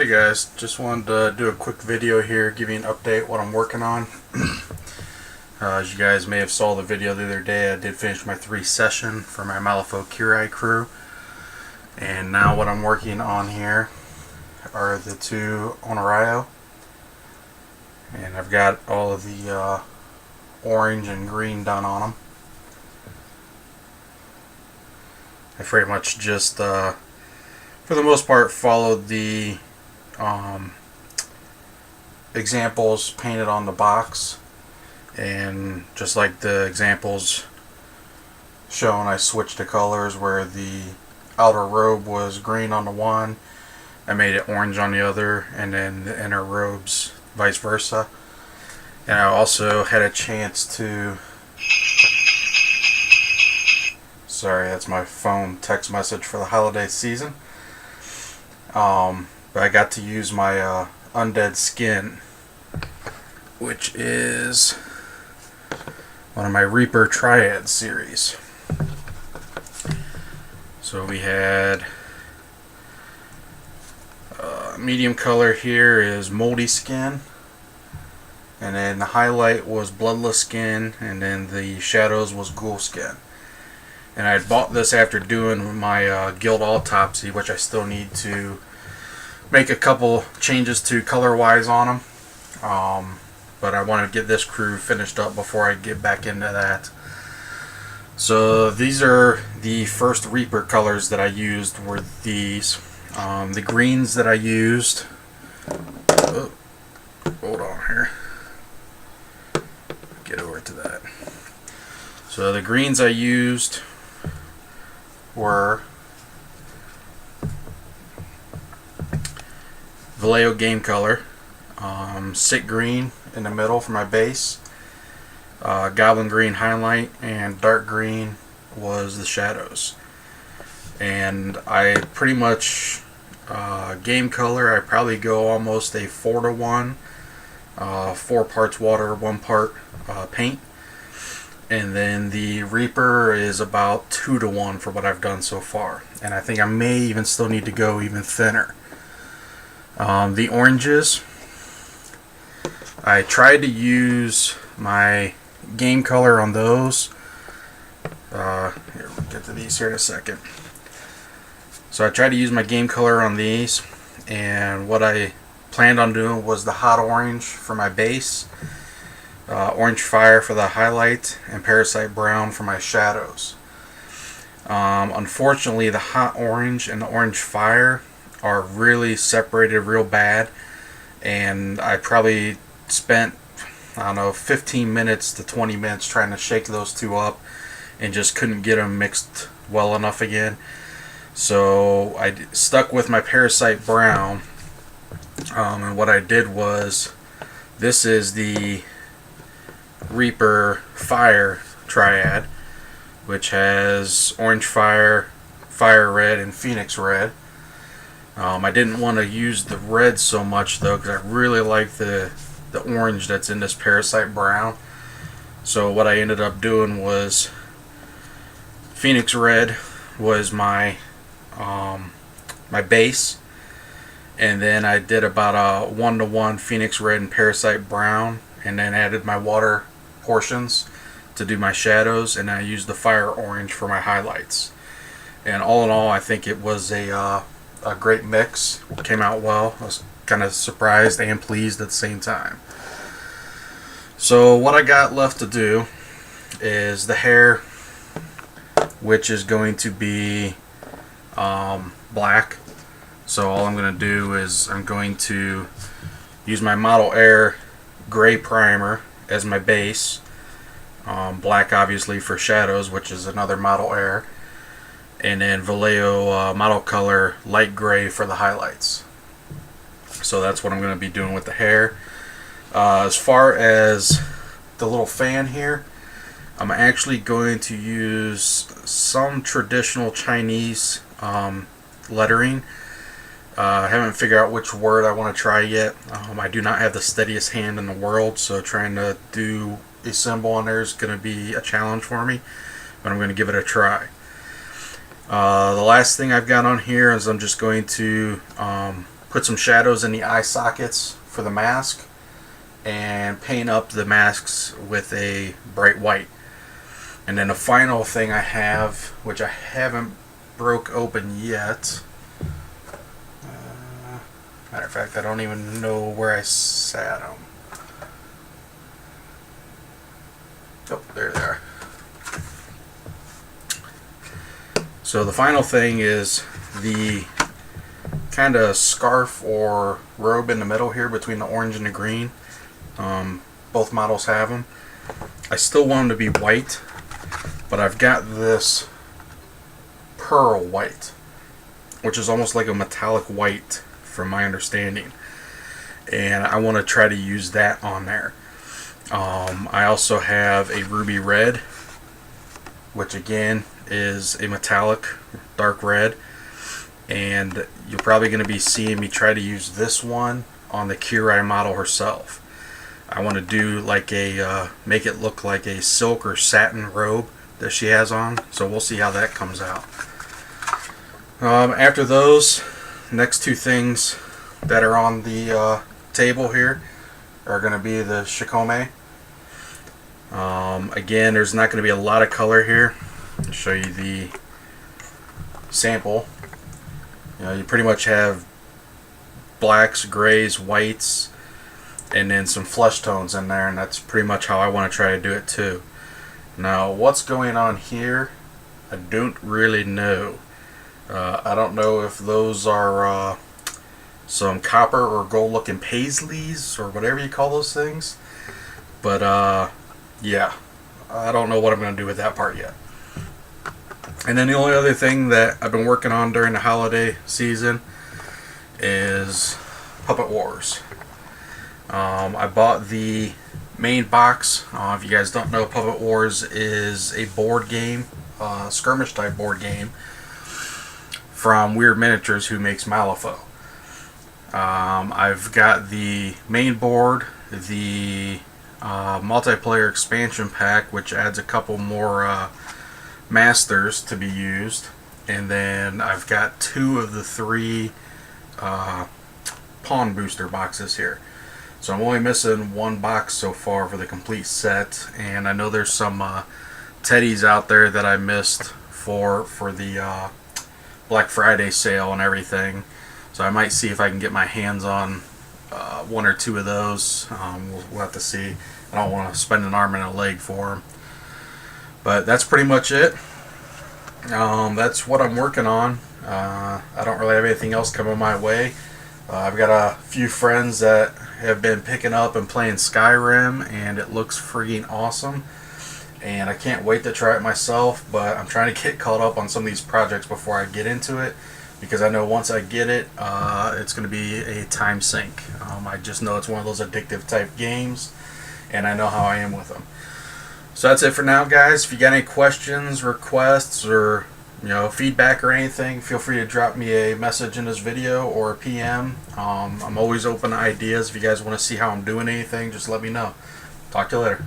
Hey guys, just wanted to do a quick video here, give you an update what I'm working on. As you guys may have saw the video the other day, I did finish my 3 session for my Malifaux Kirai crew. And now what I'm working on here are the 2 Onryo. And I've got all of the orange and green done on them. I pretty much just, for the most part, followed the examples painted on the box, and just like the examples shown, I switched the colors where the outer robe was green on the one, I made it orange on the other, and then the inner robes vice versa. And I also had a chance to, sorry, that's my phone text message for the holiday season. But I got to use my undead skin, which is one of my Reaper Triad series. So we had medium color here is moldy skin, and then the highlight was bloodless skin, and then the shadows was ghoul skin. And I bought this after doing my guild autopsy, which I still need to make a couple changes to color wise on them, but I want to get this crew finished up before I get back into that. So these are the first Reaper colors that I used, were these. The greens that I used, hold on here, get over to that. So the greens I used were Vallejo game color, sick green in the middle for my base, goblin green highlight, and dark green was the shadows. And I pretty much game color, I probably go almost a 4-to-1, 4 parts water, 1 part paint. And then the Reaper is about 2-to-1 for what I've done so far, and I think I may even still need to go even thinner. The oranges, I tried to use my game color on those. Here, we'll get to these here in a second. So I tried to use my game color on these, and what I planned on doing was the hot orange for my base, orange fire for the highlight, and parasite brown for my shadows. Unfortunately, the hot orange and the orange fire are really separated real bad, and I probably spent, I don't know, 15 minutes to 20 minutes trying to shake those two up and just couldn't get them mixed well enough again. So I stuck with my parasite brown, and what I did was, this is the Reaper Fire Triad, which has orange fire, fire red, and phoenix red. I didn't want to use the red so much though, because I really like the orange that's in this parasite brown. So what I ended up doing was, phoenix red was my my base, and then I did about a 1-to-1 phoenix red and parasite brown, and then added my water portions to do my shadows, and I used the fire orange for my highlights. And all in all, I think it was a great mix. It came out well. I was kind of surprised and pleased at the same time. So what I got left to do is the hair, which is going to be black. So all I'm going to do is I'm going to use my Model Air gray primer as my base, black obviously for shadows, which is another Model Air, and then Vallejo Model Color light gray for the highlights. So that's what I'm going to be doing with the hair. As far as the little fan here, I'm actually going to use some traditional Chinese lettering. I haven't figured out which word I want to try yet. I do not have the steadiest hand in the world, so trying to do a symbol on there is going to be a challenge for me, but I'm going to give it a try. The last thing I've got on here is I'm just going to put some shadows in the eye sockets for the mask, and paint up the masks with a bright white. And then the final thing I have, which I haven't broke open yet, matter of fact, I don't even know where I sat them. Oh, there they are. So the final thing is the kind of scarf or robe in the middle here between the orange and the green. Both models have them. I still want them to be white, but I've got this pearl white, which is almost like a metallic white from my understanding, and I want to try to use that on there. I also have a ruby red, which again is a metallic dark red, and you're probably going to be seeing me try to use this one on the Kirai model herself. I want to do like a make it look like a silk or satin robe that she has on, so we'll see how that comes out. After those, next two things that are on the table here are going to be the shikome. Again, there's not going to be a lot of color here. I'll show you the sample. You pretty much have blacks, grays, whites, and then some flesh tones in there, and that's pretty much how I want to try to do it too. Now, what's going on here, I don't really know. I don't know if those are some copper or gold looking paisleys or whatever you call those things, but yeah, I don't know what I'm going to do with that part yet. And then the only other thing that I've been working on during the holiday season is Puppet Wars. I bought the main box. If you guys don't know, Puppet Wars is a board game, skirmish type board game from Weird Miniatures, who makes Malifaux. I've got the main board, the multiplayer expansion pack, which adds a couple more masters to be used, and then I've got two of the three pawn booster boxes here. So I'm only missing one box so far for the complete set, and I know there's some teddies out there that I missed for the Black Friday sale and everything. So I might see if I can get my hands on one or two of those. We'll have to see. I don't want to spend an arm and a leg for them. But that's pretty much it. That's what I'm working on. I don't really have anything else coming my way. I've got a few friends that have been picking up and playing Skyrim, and it looks freaking awesome. And I can't wait to try it myself, but I'm trying to get caught up on some of these projects before I get into it, because I know once I get it, it's going to be a time sink. I just know it's one of those addictive type games, and I know how I am with them. So that's it for now, guys. If you got any questions, requests, or feedback or anything, feel free to drop me a message in this video or a PM. I'm always open to ideas. If you guys want to see how I'm doing anything, just let me know. Talk to you later.